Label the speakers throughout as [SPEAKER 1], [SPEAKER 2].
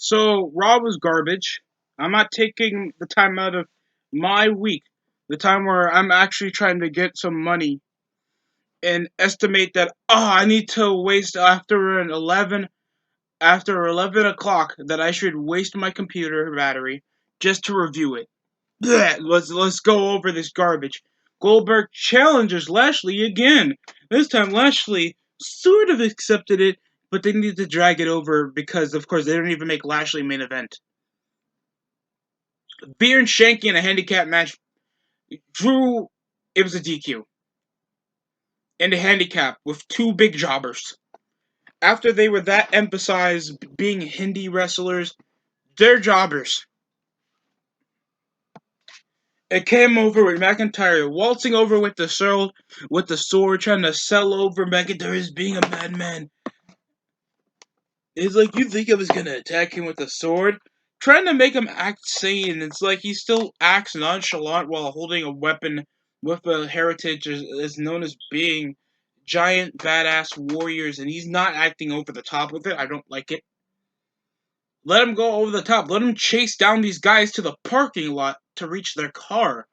[SPEAKER 1] So Raw was garbage. I'm not taking the time out of my week, the time where I'm actually trying to get some money and estimate that I need to waste after 11 o'clock that I should waste my computer battery just to review it. Blech, let's go over this garbage. Goldberg challenges Lashley again. This time Lashley sort of accepted it, but they needed to drag it over because of course they don't even make Lashley main event. Beer and Shanky in a handicap match. Drew, it was a DQ. In a handicap with two big jobbers. After they were that emphasized being Hindi wrestlers, they're jobbers. It came over with McIntyre waltzing over with the sword, trying to sell over McIntyre as being a madman. It's like, you think I was gonna attack him with a sword? Trying to make him act sane. It's like he still acts nonchalant while holding a weapon with a heritage is known as being giant badass warriors, and he's not acting over the top with it. I don't like it. Let him go over the top. Let him chase down these guys to the parking lot to reach their car.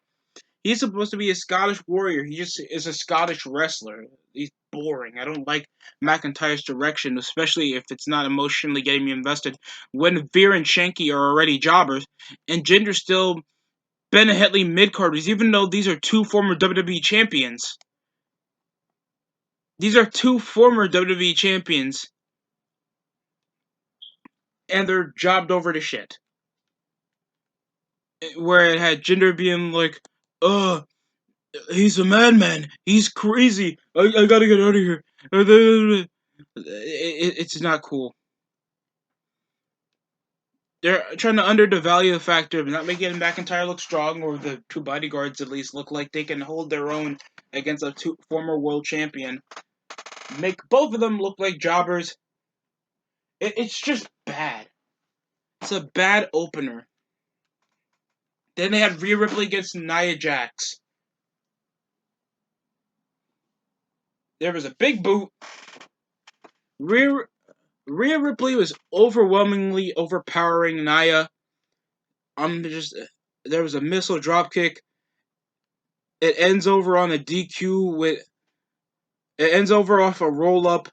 [SPEAKER 1] He's supposed to be a Scottish warrior. He just is a Scottish wrestler. He's boring. I don't like McIntyre's direction, especially if it's not emotionally getting me invested. When Veer and Shanky are already jobbers, and Jinder's still Ben Hetley mid-carders, even though these are two former WWE champions. These are two former WWE champions, and they're jobbed over to shit. Where it had Jinder being like, he's a madman. He's crazy. I gotta get out of here. It's not cool. They're trying to undervalue the factor of not making McIntyre look strong, or the two bodyguards at least look like they can hold their own against a former world champion. Make both of them look like jobbers. It's just bad. It's a bad opener. Then they had Rhea Ripley against Nia Jax. There was a big boot. Rhea Ripley was overwhelmingly overpowering Nia. There was a missile dropkick. It ends over on a DQ with. It ends over off a roll up.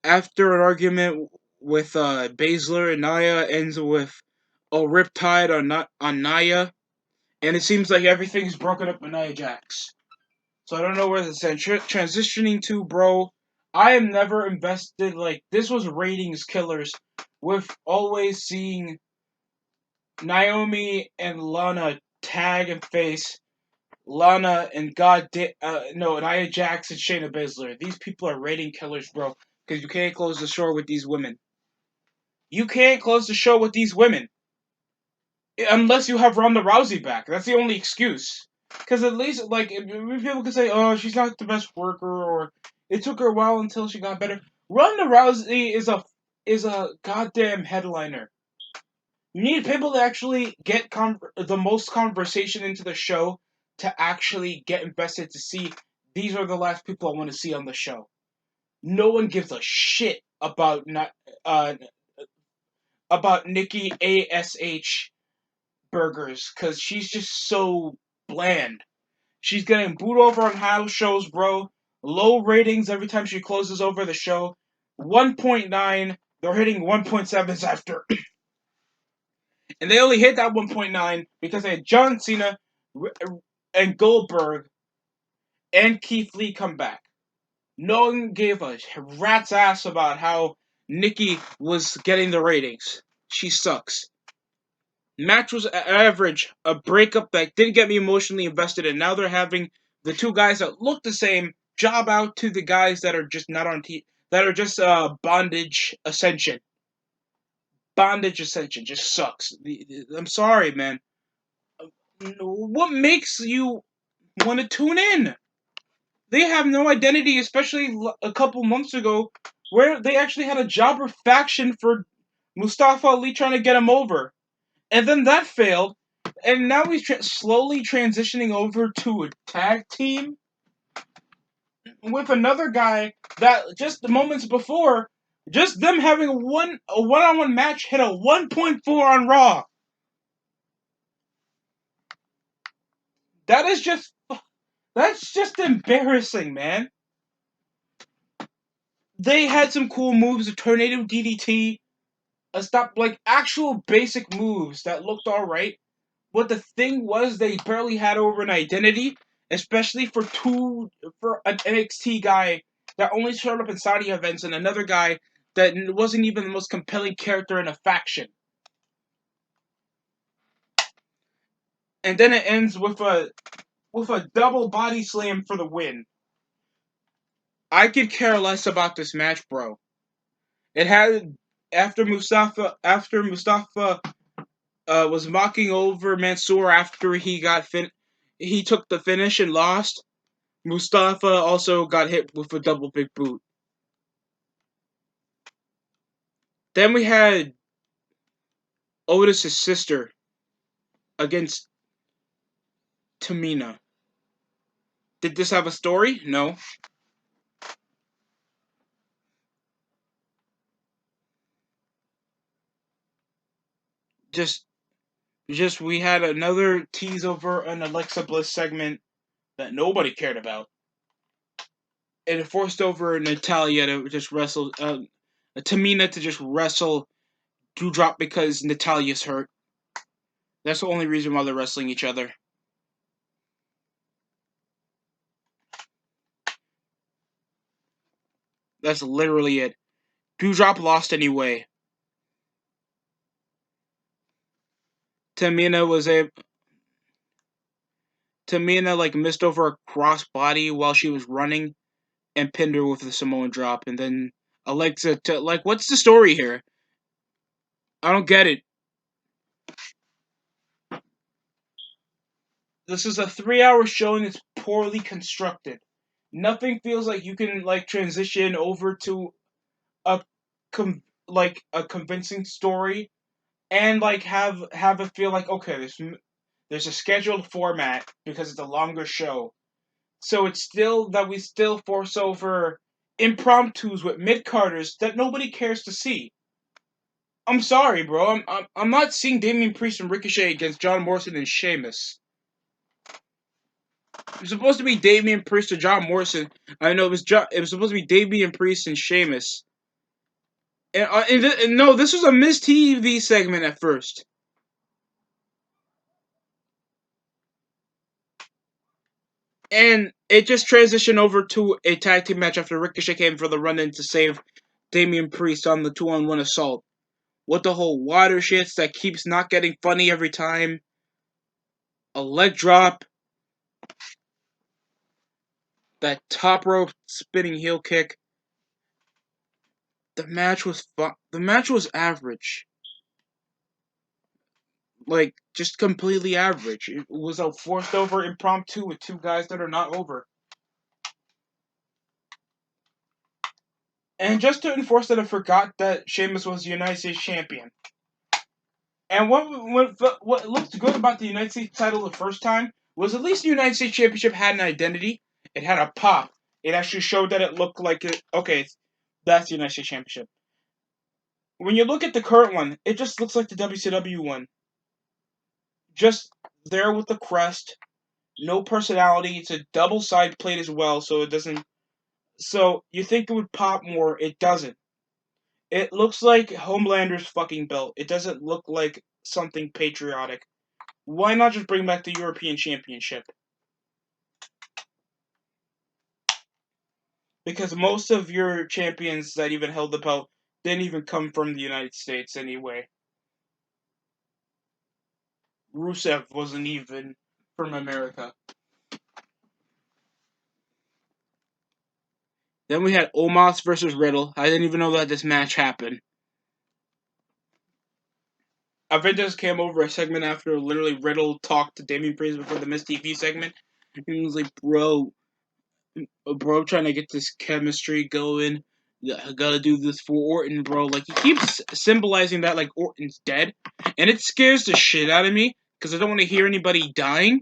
[SPEAKER 1] After an argument with Baszler, and Nia ends with a riptide on Nia, and it seems like everything's broken up with Nia Jax. So I don't know where this is transitioning to, bro. I am never invested. Like, this was ratings killers, with always seeing Naomi and Lana tag and face Lana and Nia Jax and Shayna Baszler. These people are rating killers, bro. Because you can't close the show with these women. You can't close the show with these women. Unless you have Ronda Rousey back. That's the only excuse. Because at least, like, people can say, oh, she's not the best worker, or it took her a while until she got better. Ronda Rousey is a goddamn headliner. You need people to actually get the most conversation into the show to actually get invested to see these are the last people I want to see on the show. No one gives a shit about Nikki ASH Burgers because she's just so bland. She's getting booed over on house shows, bro. Low ratings every time she closes over the show. 1.9. They're hitting 1.7s after. And they only hit that 1.9 because they had John Cena and Goldberg and Keith Lee come back. No one gave a rat's ass about how Nikki was getting the ratings. She sucks. Match was average, a breakup that didn't get me emotionally invested, and now they're having the two guys that look the same job out to the guys that are just not on that are just Bondage Ascension. Bondage Ascension just sucks. I'm sorry, man. What makes you want to tune in? They have no identity, especially a couple months ago, where they actually had a jobber faction for Mustafa Ali trying to get him over. And then that failed, and now he's slowly transitioning over to a tag team with another guy that just moments before Just them having a one-on-one match hit a 1.4 on Raw. That's just embarrassing, man. They had some cool moves, a tornado DDT, a stop, like actual basic moves that looked alright. But the thing was, they barely had over an identity, especially for an NXT guy that only showed up in Saudi events and another guy that wasn't even the most compelling character in a faction. And then it ends with a double body slam for the win. I could care less about this match, bro. It had after Mustafa was mocking over Mansoor after he took the finish and lost. Mustafa also got hit with a double big boot. Then we had Otis' sister against Tamina. Did this have a story? No. Just we had another tease over an Alexa Bliss segment that nobody cared about. And it forced over Natalia to just wrestle, Tamina to just wrestle Doudrop because Natalia's hurt. That's the only reason why they're wrestling each other. That's literally it. Doudrop lost anyway. Tamina missed over a crossbody while she was running and pinned her with the Samoan drop. And then Alexa, what's the story here? I don't get it. This is a 3-hour show and it's poorly constructed. Nothing feels like you can transition over to a a convincing story and have it feel like, okay, there's a scheduled format because it's a longer show. So it's still that we still force over impromptus with mid-carders that nobody cares to see. I'm sorry, bro. I'm not seeing Damian Priest and Ricochet against John Morrison and Sheamus. It was supposed to be Damian Priest or John Morrison. I know it was supposed to be Damian Priest and Sheamus. And no, this was a Miz TV segment at first. And it just transitioned over to a tag team match after Ricochet came for the run-in to save Damian Priest on the 2-on-1 assault. What the whole water shits that keeps not getting funny every time. A leg drop. That top rope spinning heel kick. The match was average. Just completely average. It was a forced over impromptu with two guys that are not over. And just to enforce that, I forgot that Sheamus was the United States champion. And what looked good about the United States title the first time was at least the United States Championship had an identity. It had a pop. It actually showed that it looked like it. Okay, that's the United States Championship. When you look at the current one, it just looks like the WCW one. Just there with the crest, no personality. It's a double side plate as well, so it doesn't. So you think it would pop more? It doesn't. It looks like Homelander's fucking belt. It doesn't look like something patriotic. Why not just bring back the European Championship? Because most of your champions that even held the belt didn't even come from the United States anyway. Rusev wasn't even from America. Then we had Omos versus Riddle. I didn't even know that this match happened. Aventus came over a segment after literally Riddle talked to Damian Priest before the Miz TV segment. He was like, bro, trying to get this chemistry going. I gotta do this for Orton, bro. Like, he keeps symbolizing that like Orton's dead. And it scares the shit out of me because I don't want to hear anybody dying.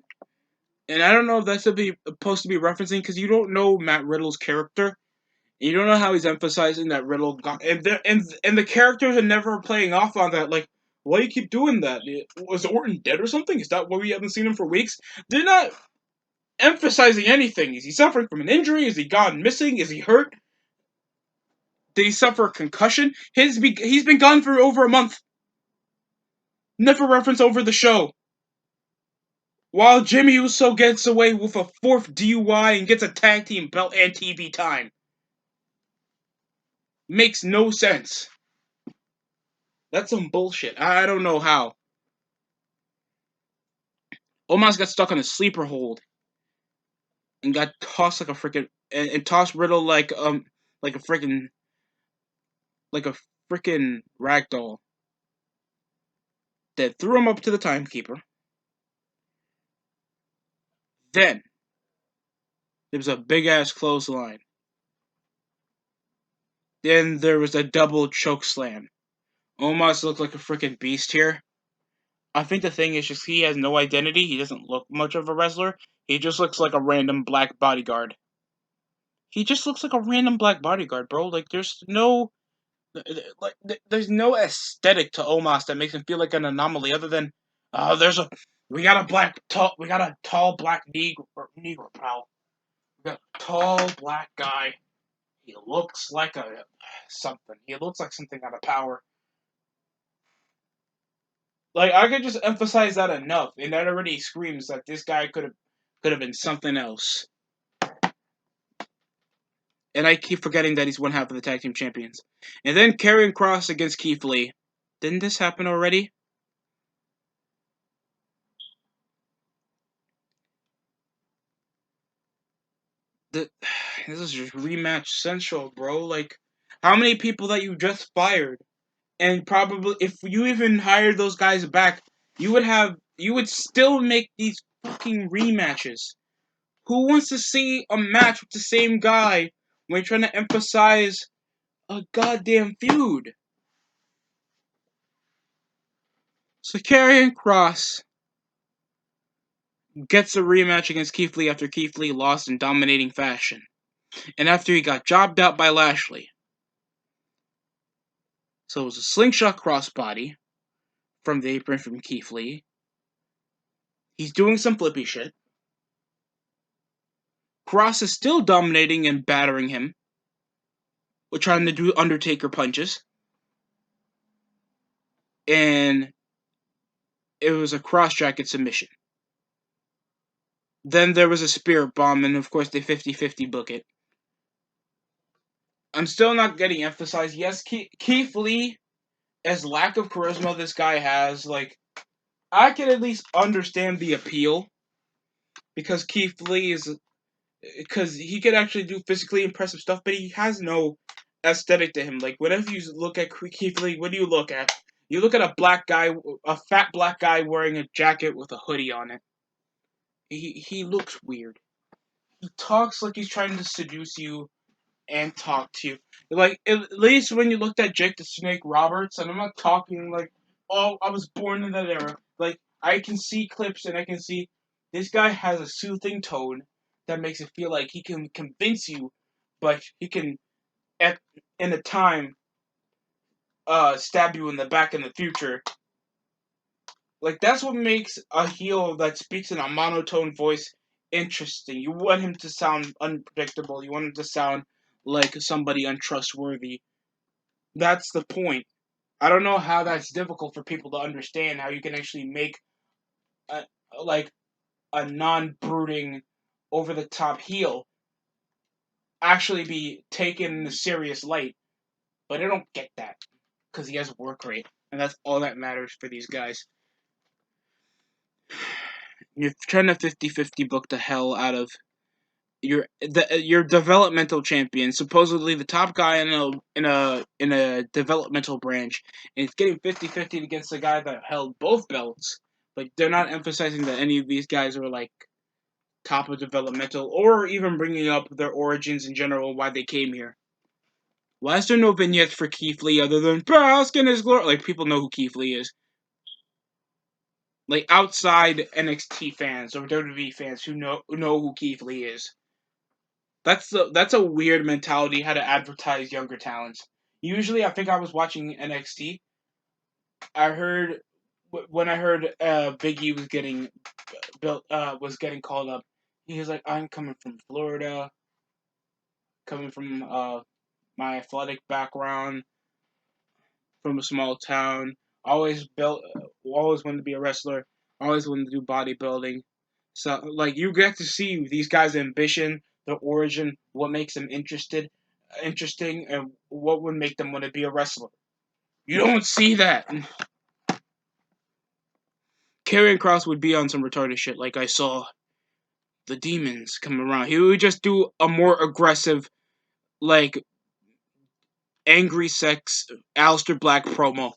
[SPEAKER 1] And I don't know if that's supposed to be referencing because you don't know Matt Riddle's character. You don't know how he's emphasizing that Riddle got, and the characters are never playing off on that. Like, why do you keep doing that? Was Orton dead or something? Is that why we haven't seen him for weeks? They're not emphasizing anything. Is he suffering from an injury? Is he gone missing? Is he hurt? Did he suffer a concussion? He's been gone for over a month. Never reference over the show. While Jimmy Uso gets away with a 4th DUI and gets a tag team belt and TV time. Makes no sense. That's some bullshit. I don't know how. Omos got stuck on a sleeper hold and got tossed like a freaking and tossed Riddle like a freaking ragdoll. Then threw him up to the timekeeper. Then there was a big ass clothesline. Then there was a double choke slam. Omos looked like a freaking beast here. I think the thing is just he has no identity. He doesn't look much of a wrestler. He just looks like a random black bodyguard. He just looks like a random black bodyguard, bro. Like there's no aesthetic to Omos that makes him feel like an anomaly. Other than we got a tall black negro pal. We got a tall black guy. He looks like something. He looks like something out of Power. Like I could just emphasize that enough, and that already screams that this guy could have been something else. And I keep forgetting that he's one half of the tag team champions. And then Karrion Kross against Keith Lee. Didn't this happen already? This is just rematch central, bro. Like, how many people that you just fired, and probably if you even hired those guys back, you would still make these fucking rematches. Who wants to see a match with the same guy when you're trying to emphasize a goddamn feud? So Karrion Kross gets a rematch against Keith Lee after Keith Lee lost in dominating fashion, and after he got jobbed out by Lashley. So it was a slingshot crossbody from the apron from Keith Lee. He's doing some flippy shit. Kross is still dominating and battering him. We're trying to do Undertaker punches. And it was a cross-jacket submission. Then there was a spirit bomb, and of course they 50-50 book it. I'm still not getting emphasized. Yes, Keith Lee, as lack of charisma this guy has, like, I can at least understand the appeal. Because Keith Lee is... Because he could actually do physically impressive stuff, but he has no aesthetic to him. Like, whenever you look at Keith Lee, what do you look at? You look at a fat black guy wearing a jacket with a hoodie on it. He looks weird. He talks like he's trying to seduce you and talk to you. Like, at least when you looked at Jake the Snake Roberts, and I'm not talking like, oh, I was born in that era. Like, I can see clips and I can see this guy has a soothing tone that makes it feel like he can convince you, but he can, in a time, stab you in the back in the future. Like, that's what makes a heel that speaks in a monotone voice interesting. You want him to sound unpredictable. You want him to sound like somebody untrustworthy. That's the point. I don't know how that's difficult for people to understand, how you can actually make a, a non-brooding, over-the-top heel actually be taken in a serious light. But I don't get that, because he has work rate, and that's all that matters for these guys. You're trying to 50-50 book the hell out of your developmental champion, supposedly the top guy in a developmental branch, and it's getting 50-50 against the guy that held both belts. Like, they're not emphasizing that any of these guys are like top of developmental, or even bringing up their origins in general, why they came here. Why is there no vignettes for Keith Lee other than bask in his glory? Like, people know who Keith Lee is. Like, outside NXT fans or WWE fans who know who Keith Lee is. That's a weird mentality how to advertise younger talents. Usually, I think I was watching NXT. I heard when I heard Big E was getting built was getting called up. He was like, "I'm coming from Florida, coming from my athletic background, from a small town. Always wanted to be a wrestler. Always wanted to do bodybuilding. So like you get to see these guys' ambition, their origin, what makes them interesting, and what would make them want to be a wrestler. You don't see that. Karrion Cross would be on some retarded shit. Like I saw the demons come around. He would just do a more aggressive, like angry sex Aleister Black promo.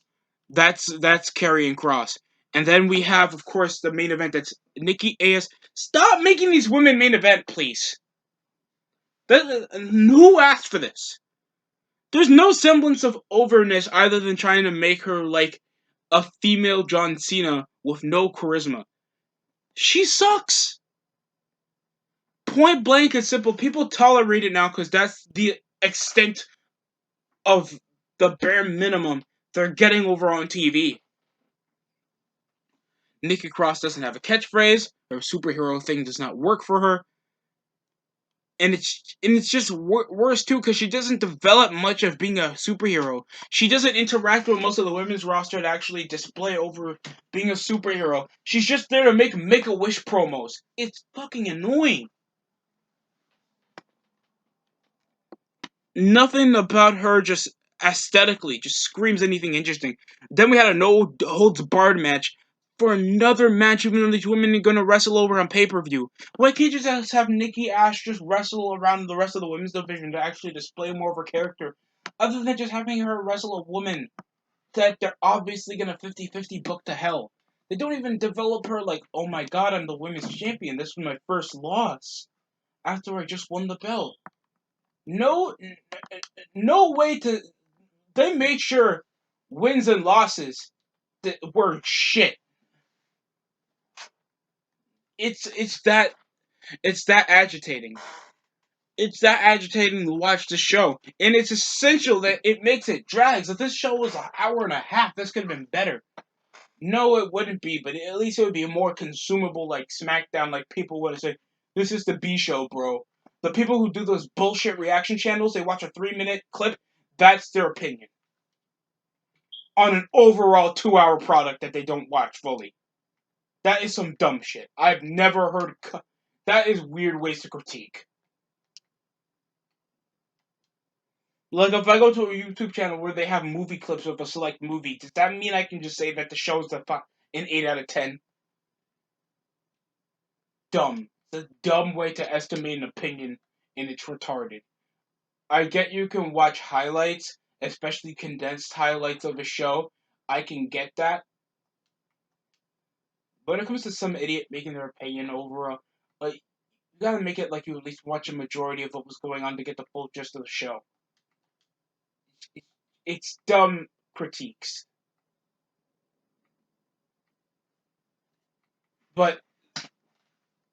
[SPEAKER 1] That's Karrion Cross. And then we have, of course, the main event. That's Nikki A.S. Stop making these women main event, please. Who asked for this? There's no semblance of overness other than trying to make her like a female John Cena with no charisma. She sucks. Point blank and simple. People tolerate it now because that's the extent of the bare minimum they're getting over on TV. Nikki Cross doesn't have a catchphrase. Her superhero thing does not work for her. And it's just worse too because she doesn't develop much of being a superhero. She doesn't interact with most of the women's roster to actually display over being a superhero. She's just there to make a wish promos. It's fucking annoying. Nothing about her just aesthetically just screams anything interesting. Then we had a no holds barred match for another match, even though these women are gonna wrestle over on pay per view. Why can't you just have Nikki Ash just wrestle around the rest of the women's division to actually display more of her character, other than just having her wrestle a woman that they're obviously gonna 50-50 book to hell. They don't even develop her like, oh my god, I'm the women's champion. This was my first loss after I just won the belt. No, no way to. They made sure wins and losses that were shit. It's that it's that agitating. It's that agitating to watch the show, and it's essential that it makes it drags. If this show was an hour and a half, this could have been better. No, it wouldn't be, but at least it would be more consumable, like SmackDown. Like people would have said, "This is the B show, bro." The people who do those bullshit reaction channels, they watch a 3-minute clip. That's their opinion on an overall 2-hour product that they don't watch fully. That is some dumb shit. I've never heard. That is weird ways to critique. Like if I go to a YouTube channel where they have movie clips of a select movie, does that mean I can just say that the show is an 8 out of 10? Dumb. It's a dumb way to estimate an opinion, and it's retarded. I get you can watch highlights, especially condensed highlights of a show. I can get that. But when it comes to some idiot making their opinion over like, you gotta make it like you at least watch a majority of what was going on to get the full gist of the show. It's dumb critiques. But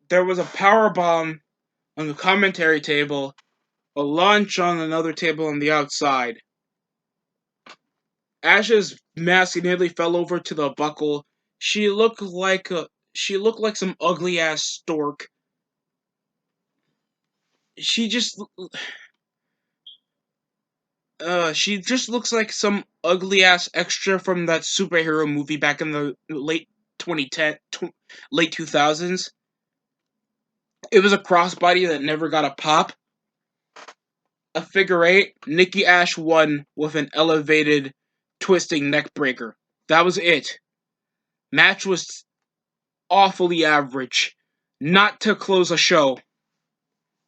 [SPEAKER 1] there was a power bomb on the commentary table, a launch on another table on the outside. Ash's mask nearly fell over to the buckle. She looked like some ugly ass stork. She just she just looks like some ugly ass extra from that superhero movie back in the late 2000s. It was a crossbody that never got a pop. A figure eight. Nikki Ash won with an elevated twisting neck breaker. That was it. Match was awfully average. Not to close a show.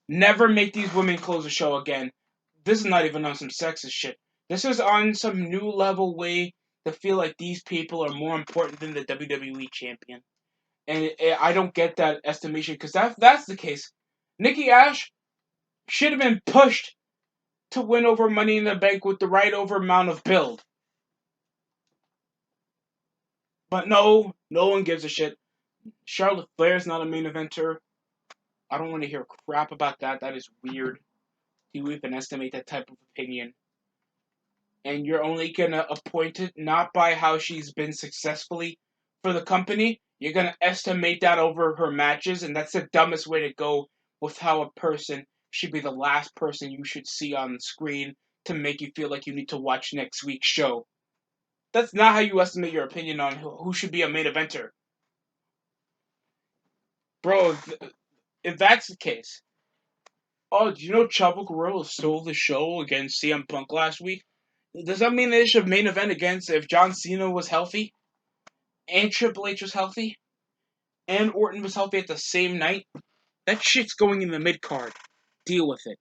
[SPEAKER 1] Never make these women close a show again. This is not even on some sexist shit. This is on some new level way to feel like these people are more important than the WWE champion. And I don't get that estimation because that's the case. Nikki Ash should have been pushed to win over Money in the Bank with the right over amount of build. But no one gives a shit. Charlotte Flair's not a main eventer. I don't want to hear crap about that. That is weird. You even estimate that type of opinion. And you're only gonna appoint it not by how she's been successfully for the company. You're gonna estimate that over her matches, and that's the dumbest way to go with how a person should be the last person you should see on the screen to make you feel like you need to watch next week's show. That's not how you estimate your opinion on who should be a main eventer. Bro, if that's the case, oh, do you know Chavo Guerrero stole the show against CM Punk last week? Does that mean they should main event against if John Cena was healthy and Triple H was healthy and Orton was healthy at the same night? That shit's going in the mid card. Deal with it.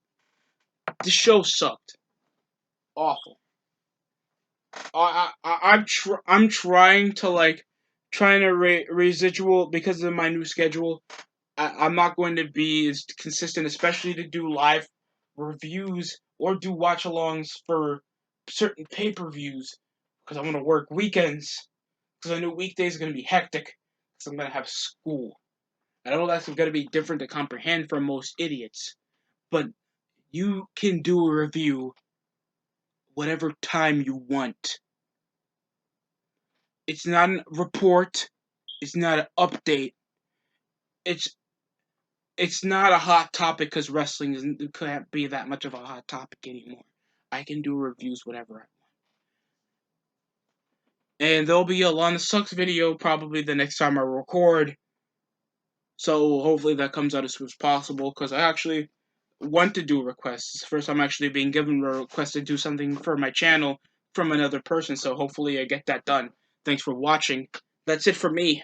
[SPEAKER 1] The show sucked. Awful. I'm trying to trying to residual because of my new schedule. I'm not going to be as consistent, especially to do live reviews or do watch alongs for certain pay per views because I want to work weekends because I know weekdays are going to be hectic because I'm going to have school. I know that's going to be different to comprehend for most idiots, but you can do a review whatever time you want. It's not a report. It's not an update. It's it's not a hot topic because wrestling can't be that much of a hot topic anymore. I can do reviews whatever I want. And there'll be a Lana Sucks video probably the next time I record. So hopefully that comes out as soon as possible because I actually want to do requests. It's the first time I'm actually being given a request to do something for my channel from another person. So hopefully I get that done. Thanks for watching. That's it for me.